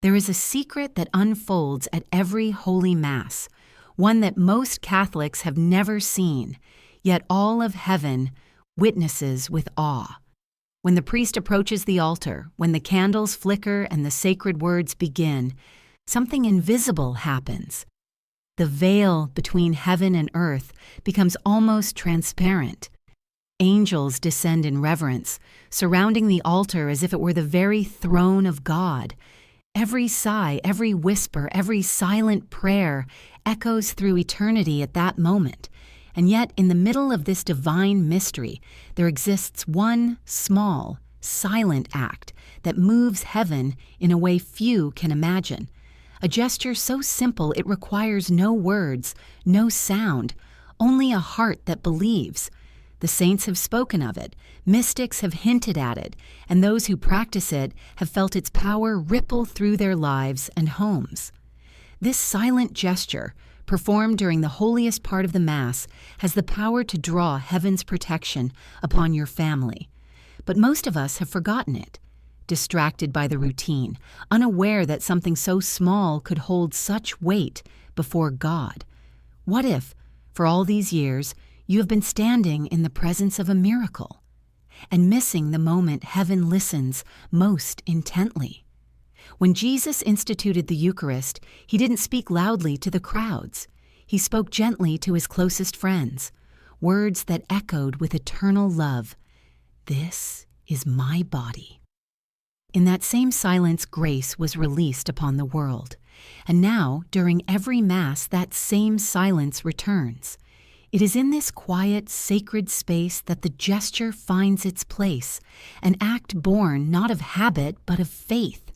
There is a secret that unfolds at every Holy Mass, one that most Catholics have never seen, yet all of heaven witnesses with awe. When the priest approaches the altar, when the candles flicker and the sacred words begin, something invisible happens. The veil between heaven and earth becomes almost transparent. Angels descend in reverence, surrounding the altar as if it were the very throne of God. Every sigh, every whisper, every silent prayer echoes through eternity at that moment. And yet, in the middle of this divine mystery, there exists one small, silent act that moves heaven in a way few can imagine. A gesture so simple it requires no words, no sound, only a heart that believes. The saints have spoken of it, mystics have hinted at it, and those who practice it have felt its power ripple through their lives and homes. This silent gesture, performed during the holiest part of the Mass, has the power to draw heaven's protection upon your family. But most of us have forgotten it, distracted by the routine, unaware that something so small could hold such weight before God. What if, for all these years, you have been standing in the presence of a miracle and missing the moment heaven listens most intently? When Jesus instituted the Eucharist, he didn't speak loudly to the crowds. He spoke gently to his closest friends, words that echoed with eternal love. "This is my body." In that same silence, grace was released upon the world. And now, during every Mass, that same silence returns. It is in this quiet, sacred space that the gesture finds its place, an act born not of habit but of faith.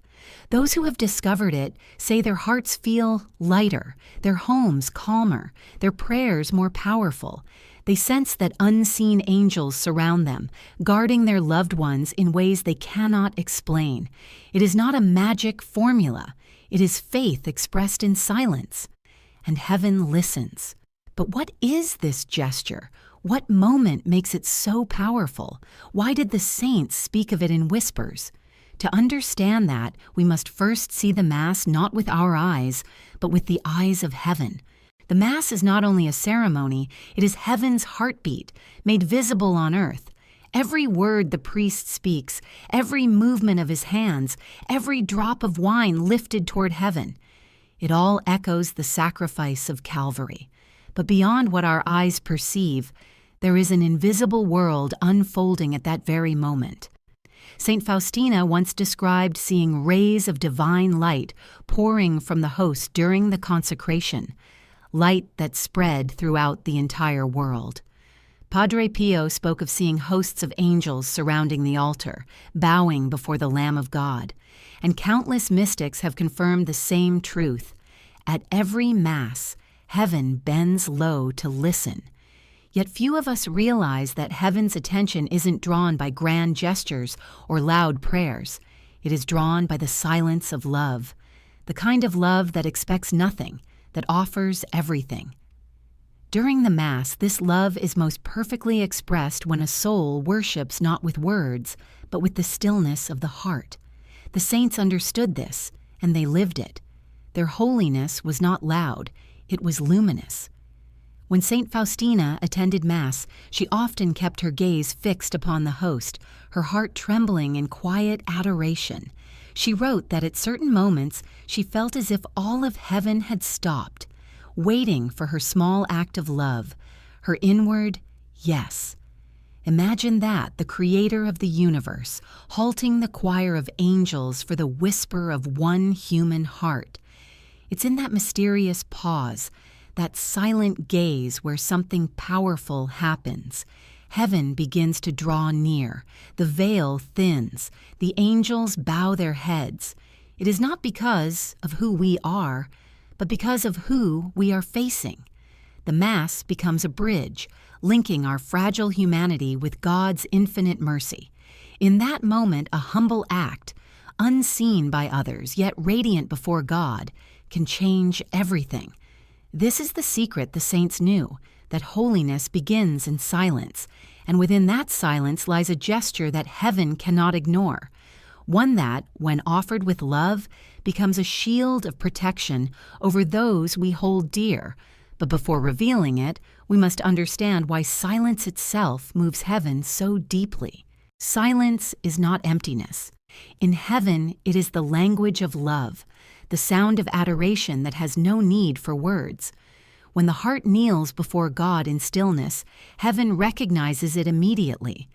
Those who have discovered it say their hearts feel lighter, their homes calmer, their prayers more powerful. They sense that unseen angels surround them, guarding their loved ones in ways they cannot explain. It is not a magic formula. It is faith expressed in silence. And heaven listens. But what is this gesture? What moment makes it so powerful? Why did the saints speak of it in whispers? To understand that, we must first see the Mass not with our eyes, but with the eyes of heaven. The Mass is not only a ceremony, it is heaven's heartbeat, made visible on earth. Every word the priest speaks, every movement of his hands, every drop of wine lifted toward heaven. It all echoes the sacrifice of Calvary. But beyond what our eyes perceive, there is an invisible world unfolding at that very moment. St. Faustina once described seeing rays of divine light pouring from the host during the consecration, light that spread throughout the entire world. Padre Pio spoke of seeing hosts of angels surrounding the altar, bowing before the Lamb of God, and countless mystics have confirmed the same truth. At every Mass, heaven bends low to listen. Yet few of us realize that heaven's attention isn't drawn by grand gestures or loud prayers. It is drawn by the silence of love, the kind of love that expects nothing, that offers everything. During the Mass, this love is most perfectly expressed when a soul worships not with words, but with the stillness of the heart. The saints understood this, and they lived it. Their holiness was not loud, it was luminous. When St. Faustina attended Mass, she often kept her gaze fixed upon the host, her heart trembling in quiet adoration. She wrote that at certain moments she felt as if all of heaven had stopped, waiting for her small act of love, her inward yes. Imagine that, the Creator of the universe, halting the choir of angels for the whisper of one human heart. It's in that mysterious pause, that silent gaze where something powerful happens. Heaven begins to draw near, the veil thins, the angels bow their heads. It is not because of who we are, but because of who we are facing. The Mass becomes a bridge, linking our fragile humanity with God's infinite mercy. In that moment, a humble act, unseen by others, yet radiant before God, can change everything. This is the secret the saints knew, that holiness begins in silence, and within that silence lies a gesture that heaven cannot ignore. one that, when offered with love, becomes a shield of protection over those we hold dear. But before revealing it, we must understand why silence itself moves heaven so deeply. Silence is not emptiness. In heaven, it is the language of love, the sound of adoration that has no need for words. When the heart kneels before God in stillness, heaven recognizes it immediately.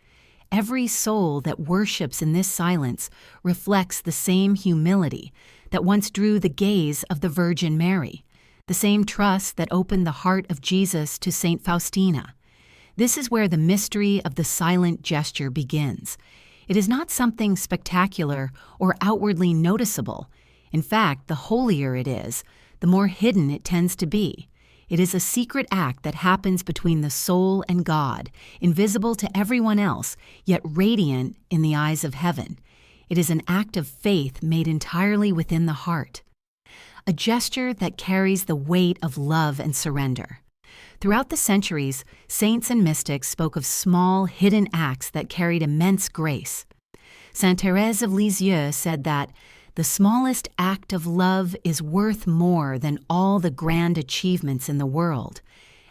Every soul that worships in this silence reflects the same humility that once drew the gaze of the Virgin Mary, the same trust that opened the heart of Jesus to Saint Faustina. This is where the mystery of the silent gesture begins. It is not something spectacular or outwardly noticeable. In fact, the holier it is, the more hidden it tends to be. It is a secret act that happens between the soul and God, invisible to everyone else, yet radiant in the eyes of heaven. It is an act of faith made entirely within the heart. A gesture that carries the weight of love and surrender. Throughout the centuries, saints and mystics spoke of small, hidden acts that carried immense grace. Saint Thérèse of Lisieux said that the smallest act of love is worth more than all the grand achievements in the world,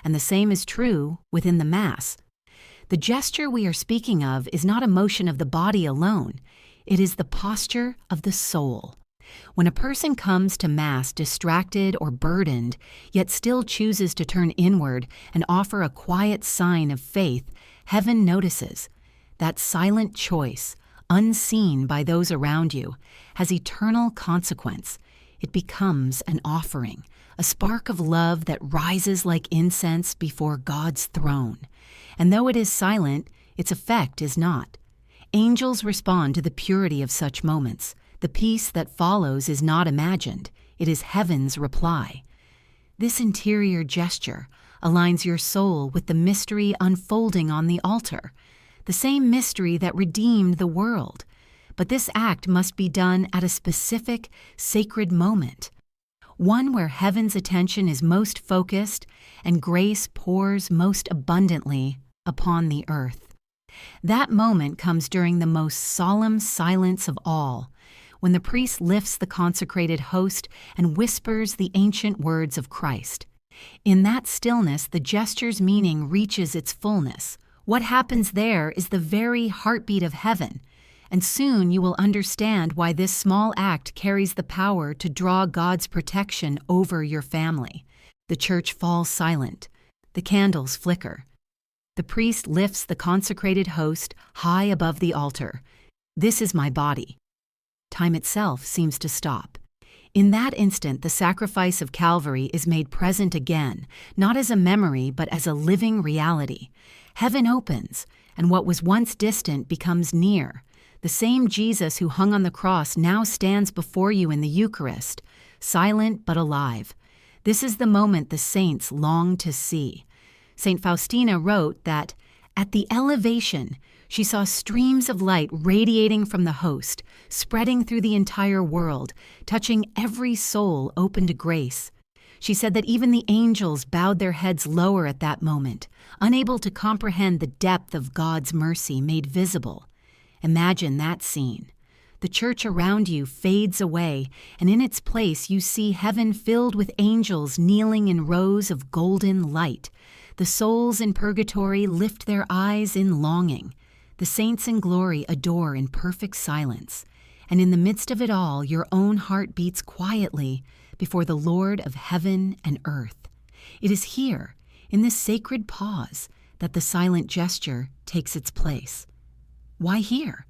and the same is true within the Mass. The gesture we are speaking of is not a motion of the body alone, it is the posture of the soul. When a person comes to Mass distracted or burdened, yet still chooses to turn inward and offer a quiet sign of faith, heaven notices. That silent choice, unseen by those around you, has eternal consequence. It becomes an offering, a spark of love that rises like incense before God's throne. And though it is silent, its effect is not. Angels respond to the purity of such moments. The peace that follows is not imagined. It is heaven's reply. This interior gesture aligns your soul with the mystery unfolding on the altar, the same mystery that redeemed the world. But this act must be done at a specific, sacred moment, one where heaven's attention is most focused and grace pours most abundantly upon the earth. That moment comes during the most solemn silence of all, when the priest lifts the consecrated host and whispers the ancient words of Christ. In that stillness, the gesture's meaning reaches its fullness. What happens there is the very heartbeat of heaven, and soon you will understand why this small act carries the power to draw God's protection over your family. The church falls silent. The candles flicker. The priest lifts the consecrated host high above the altar. This is my body. Time itself seems to stop. In that instant, the sacrifice of Calvary is made present again, not as a memory, but as a living reality. Heaven opens, and what was once distant becomes near. The same Jesus who hung on the cross now stands before you in the Eucharist, silent but alive. This is the moment the saints long to see. Saint Faustina wrote that, at the elevation, she saw streams of light radiating from the host, spreading through the entire world, touching every soul open to grace. She said that even the angels bowed their heads lower at that moment, unable to comprehend the depth of God's mercy made visible. Imagine that scene. The church around you fades away, and in its place you see heaven filled with angels kneeling in rows of golden light. The souls in purgatory lift their eyes in longing. The saints in glory adore in perfect silence. And in the midst of it all, your own heart beats quietly before the Lord of heaven and earth. It is here, in this sacred pause, that the silent gesture takes its place. Why here?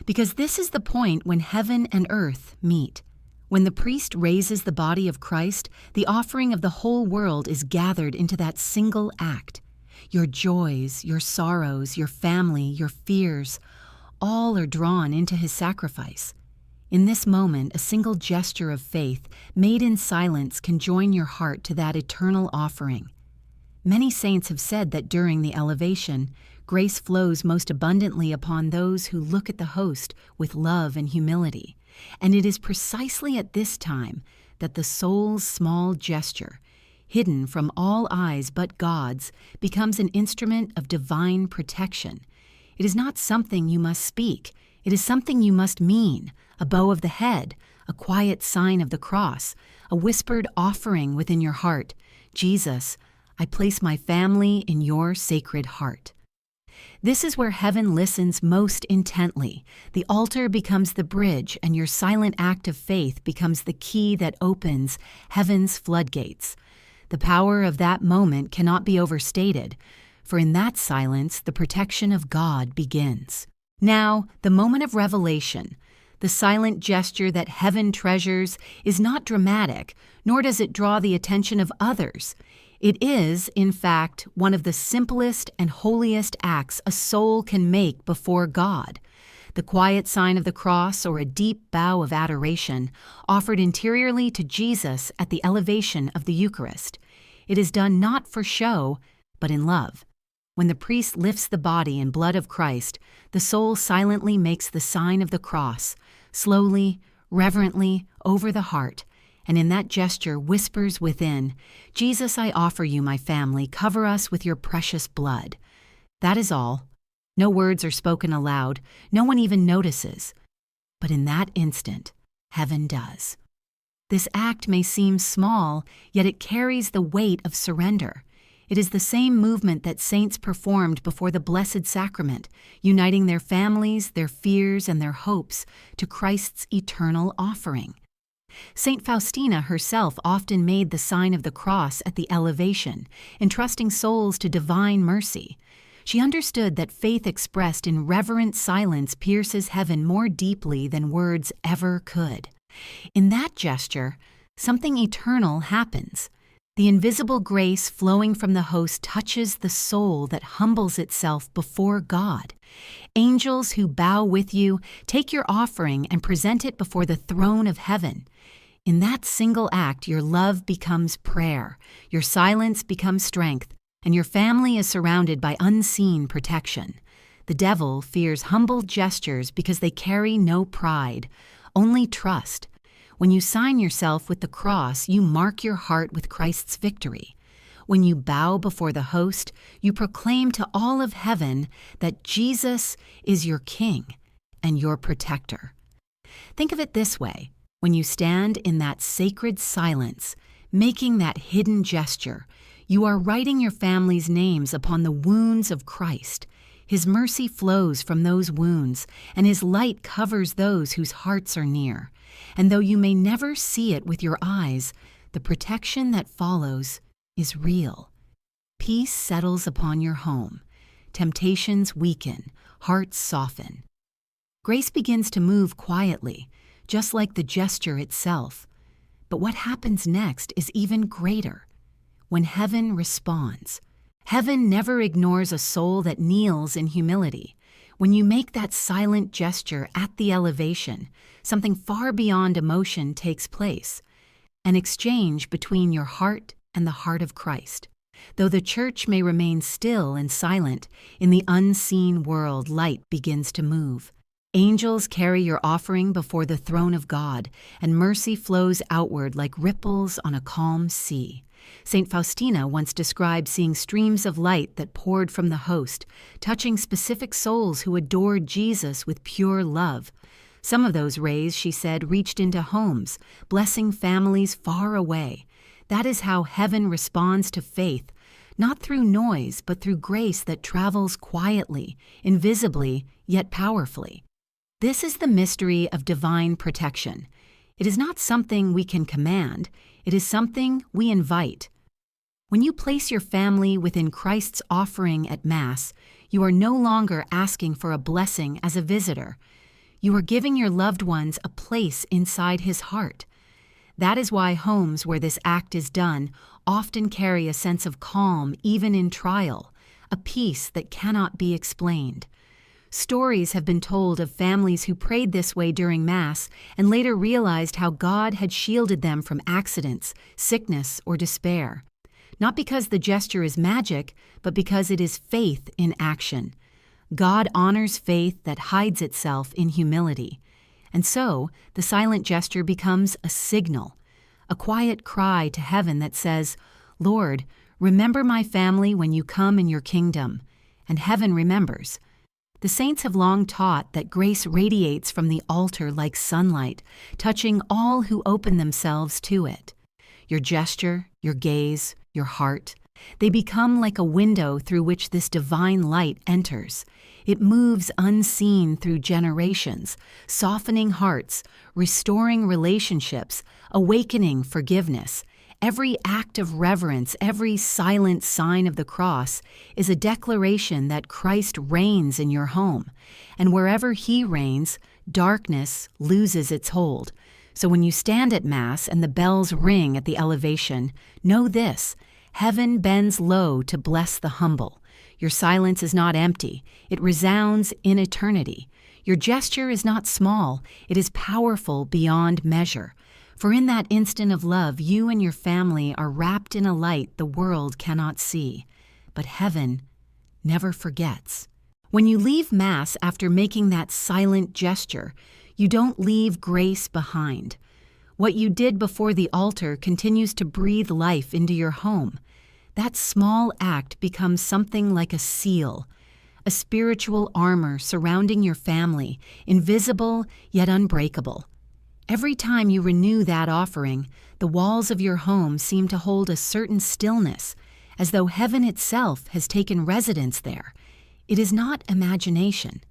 Because this is the point when heaven and earth meet. When the priest raises the body of Christ, the offering of the whole world is gathered into that single act. Your joys, your sorrows, your family, your fears, all are drawn into his sacrifice. In this moment, a single gesture of faith, made in silence, can join your heart to that eternal offering. Many saints have said that during the elevation, grace flows most abundantly upon those who look at the host with love and humility. And it is precisely at this time that the soul's small gesture, hidden from all eyes but God's, becomes an instrument of divine protection. It is not something you must speak. It is something you must mean, a bow of the head, a quiet sign of the cross, a whispered offering within your heart. Jesus, I place my family in your sacred heart. This is where heaven listens most intently. The altar becomes the bridge, and your silent act of faith becomes the key that opens heaven's floodgates. The power of that moment cannot be overstated, for in that silence the protection of God begins. Now, the moment of revelation, the silent gesture that heaven treasures, is not dramatic, nor does it draw the attention of others. It is, in fact, one of the simplest and holiest acts a soul can make before God. The quiet sign of the cross, or a deep bow of adoration, offered interiorly to Jesus at the elevation of the Eucharist. It is done not for show, but in love. When the priest lifts the body and blood of Christ, the soul silently makes the sign of the cross, slowly, reverently, over the heart, and in that gesture whispers within, Jesus, I offer you my family, cover us with your precious blood. That is all. No words are spoken aloud, no one even notices. But in that instant, heaven does. This act may seem small, yet it carries the weight of surrender. It is the same movement that saints performed before the Blessed Sacrament, uniting their families, their fears, and their hopes to Christ's eternal offering. Saint Faustina herself often made the sign of the cross at the elevation, entrusting souls to divine mercy. She understood that faith expressed in reverent silence pierces heaven more deeply than words ever could. In that gesture, something eternal happens. The invisible grace flowing from the host touches the soul that humbles itself before God. Angels who bow with you take your offering and present it before the throne of heaven. In that single act, your love becomes prayer, your silence becomes strength, and your family is surrounded by unseen protection. The devil fears humble gestures because they carry no pride, only trust. When you sign yourself with the cross, you mark your heart with Christ's victory. When you bow before the host, you proclaim to all of heaven that Jesus is your King and your protector. Think of it this way. When you stand in that sacred silence, making that hidden gesture, you are writing your family's names upon the wounds of Christ. His mercy flows from those wounds, and His light covers those whose hearts are near. And though you may never see it with your eyes, the protection that follows is real. Peace settles upon your home. Temptations weaken, hearts soften. Grace begins to move quietly, just like the gesture itself. But what happens next is even greater. When heaven responds. Heaven never ignores a soul that kneels in humility. When you make that silent gesture at the elevation, something far beyond emotion takes place, an exchange between your heart and the heart of Christ. Though the church may remain still and silent, in the unseen world light begins to move. Angels carry your offering before the throne of God, and mercy flows outward like ripples on a calm sea. Saint Faustina once described seeing streams of light that poured from the host, touching specific souls who adored Jesus with pure love. Some of those rays, she said, reached into homes, blessing families far away. That is how heaven responds to faith, not through noise, but through grace that travels quietly, invisibly, yet powerfully. This is the mystery of divine protection. It is not something we can command, it is something we invite. When you place your family within Christ's offering at Mass, you are no longer asking for a blessing as a visitor. You are giving your loved ones a place inside His heart. That is why homes where this act is done often carry a sense of calm even in trial, a peace that cannot be explained. Stories have been told of families who prayed this way during Mass and later realized how God had shielded them from accidents, sickness, or despair. Not because the gesture is magic, but because it is faith in action. God honors faith that hides itself in humility. And so, the silent gesture becomes a signal, a quiet cry to heaven that says, Lord, remember my family when you come in your kingdom. And heaven remembers. The saints have long taught that grace radiates from the altar like sunlight, touching all who open themselves to it. Your gesture, your gaze, your heart, they become like a window through which this divine light enters. It moves unseen through generations, softening hearts, restoring relationships, awakening forgiveness. Every act of reverence, every silent sign of the cross is a declaration that Christ reigns in your home. And wherever He reigns, darkness loses its hold. So when you stand at Mass and the bells ring at the elevation, know this: heaven bends low to bless the humble. Your silence is not empty. It resounds in eternity. Your gesture is not small. It is powerful beyond measure. For in that instant of love, you and your family are wrapped in a light the world cannot see. But heaven never forgets. When you leave Mass after making that silent gesture, you don't leave grace behind. What you did before the altar continues to breathe life into your home. That small act becomes something like a seal, a spiritual armor surrounding your family, invisible yet unbreakable. Every time you renew that offering, the walls of your home seem to hold a certain stillness, as though heaven itself has taken residence there. It is not imagination.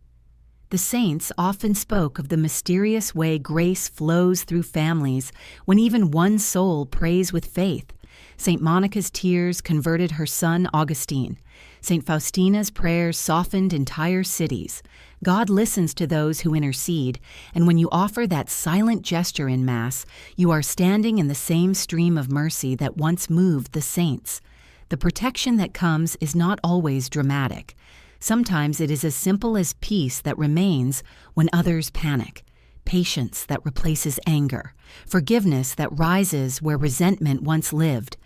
The saints often spoke of the mysterious way grace flows through families when even one soul prays with faith. St. Monica's tears converted her son Augustine. St. Faustina's prayers softened entire cities. God listens to those who intercede, and when you offer that silent gesture in Mass, you are standing in the same stream of mercy that once moved the saints. The protection that comes is not always dramatic. Sometimes it is as simple as peace that remains when others panic, patience that replaces anger, forgiveness that rises where resentment once lived.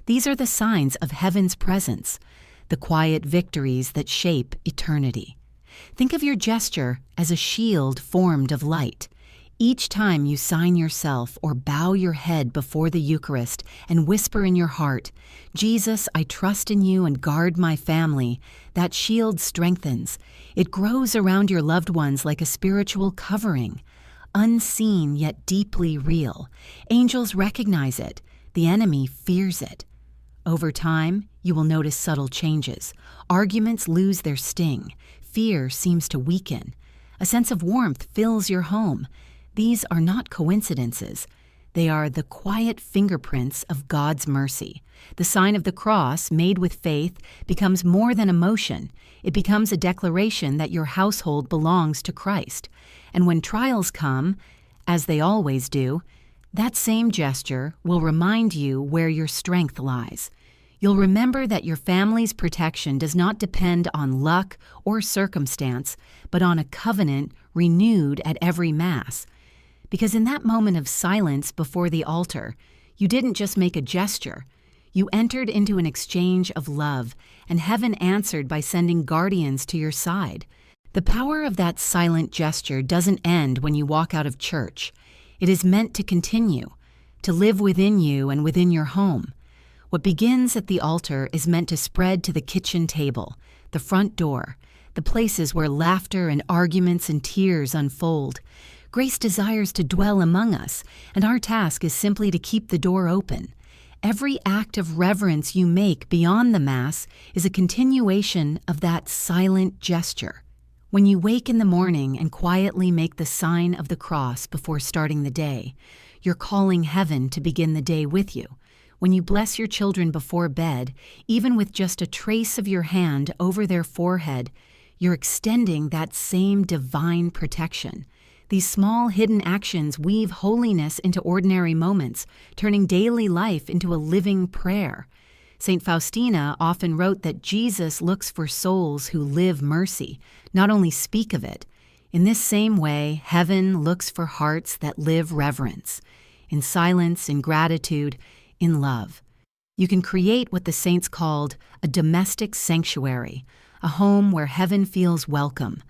These are the signs of heaven's presence, the quiet victories that shape eternity. Think of your gesture as a shield formed of light. Each time you sign yourself or bow your head before the Eucharist and whisper in your heart, "Jesus, I trust in you and guard my family," that shield strengthens. It grows around your loved ones like a spiritual covering, unseen yet deeply real. Angels recognize it. The enemy fears it. Over time, you will notice subtle changes. Arguments lose their sting. Fear seems to weaken. A sense of warmth fills your home. These are not coincidences. They are the quiet fingerprints of God's mercy. The sign of the cross, made with faith, becomes more than emotion. It becomes a declaration that your household belongs to Christ. And when trials come, as they always do, that same gesture will remind you where your strength lies. You'll remember that your family's protection does not depend on luck or circumstance, but on a covenant renewed at every Mass. Because in that moment of silence before the altar, you didn't just make a gesture. You entered into an exchange of love, and heaven answered by sending guardians to your side. The power of that silent gesture doesn't end when you walk out of church. It is meant to continue, to live within you and within your home. What begins at the altar is meant to spread to the kitchen table, the front door, the places where laughter and arguments and tears unfold. Grace desires to dwell among us, and our task is simply to keep the door open. Every act of reverence you make beyond the Mass is a continuation of that silent gesture. When you wake in the morning and quietly make the sign of the cross before starting the day, you're calling heaven to begin the day with you. When you bless your children before bed, even with just a trace of your hand over their forehead, you're extending that same divine protection. These small hidden actions weave holiness into ordinary moments, turning daily life into a living prayer. St. Faustina often wrote that Jesus looks for souls who live mercy, not only speak of it. In this same way, heaven looks for hearts that live reverence, in silence, in gratitude, in love. You can create what the saints called a domestic sanctuary, a home where heaven feels welcome.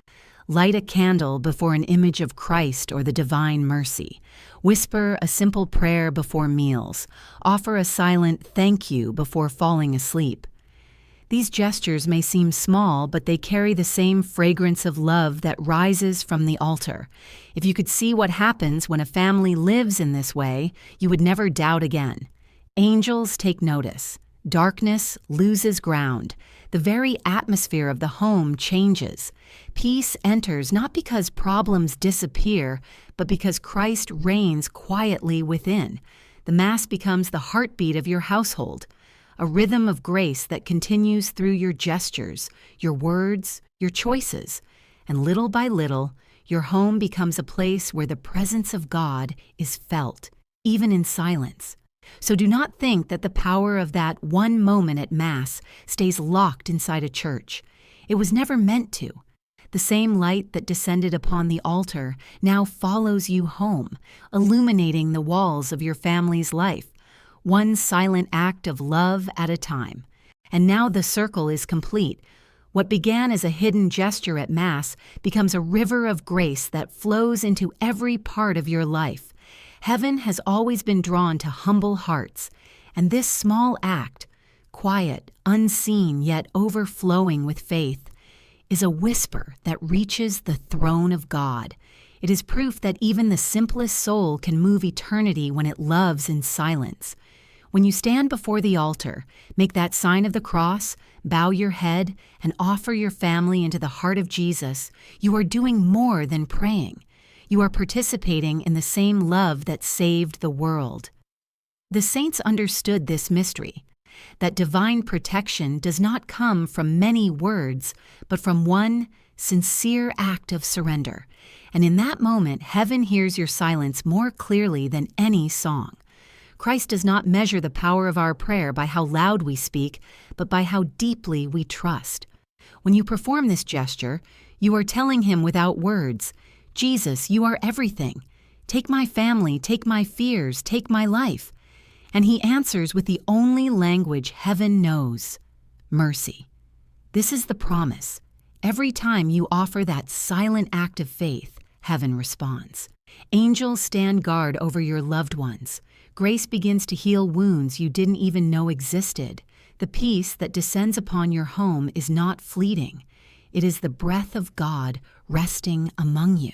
Light a candle before an image of Christ or the divine mercy. Whisper a simple prayer before meals. Offer a silent thank you before falling asleep. These gestures may seem small, but they carry the same fragrance of love that rises from the altar. If you could see what happens when a family lives in this way, you would never doubt again. Angels take notice. Darkness loses ground. The very atmosphere of the home changes. Peace enters not because problems disappear, but because Christ reigns quietly within. The Mass becomes the heartbeat of your household, a rhythm of grace that continues through your gestures, your words, your choices. And little by little, your home becomes a place where the presence of God is felt, even in silence. So do not think that the power of that one moment at Mass stays locked inside a church. It was never meant to. The same light that descended upon the altar now follows you home, illuminating the walls of your family's life, one silent act of love at a time. And now the circle is complete. What began as a hidden gesture at Mass becomes a river of grace that flows into every part of your life. Heaven has always been drawn to humble hearts, and this small act, quiet, unseen, yet overflowing with faith, is a whisper that reaches the throne of God. It is proof that even the simplest soul can move eternity when it loves in silence. When you stand before the altar, make that sign of the cross, bow your head, and offer your family into the heart of Jesus, you are doing more than praying. You are participating in the same love that saved the world. The saints understood this mystery, that divine protection does not come from many words, but from one sincere act of surrender. And in that moment, heaven hears your silence more clearly than any song. Christ does not measure the power of our prayer by how loud we speak, but by how deeply we trust. When you perform this gesture, you are telling him without words, Jesus, you are everything. Take my family, take my fears, take my life. And he answers with the only language heaven knows, mercy. This is the promise. Every time you offer that silent act of faith, heaven responds. Angels stand guard over your loved ones. Grace begins to heal wounds you didn't even know existed. The peace that descends upon your home is not fleeting. It is the breath of God resting among you.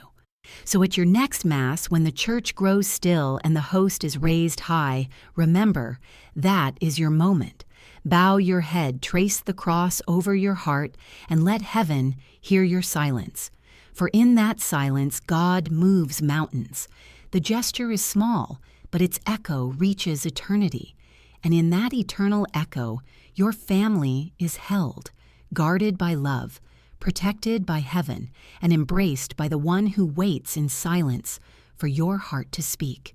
So at your next Mass, when the church grows still and the host is raised high, remember, that is your moment. Bow your head, trace the cross over your heart, and let heaven hear your silence. For in that silence, God moves mountains. The gesture is small, but its echo reaches eternity. And in that eternal echo, your family is held, guarded by love, protected by heaven, and embraced by the one who waits in silence for your heart to speak.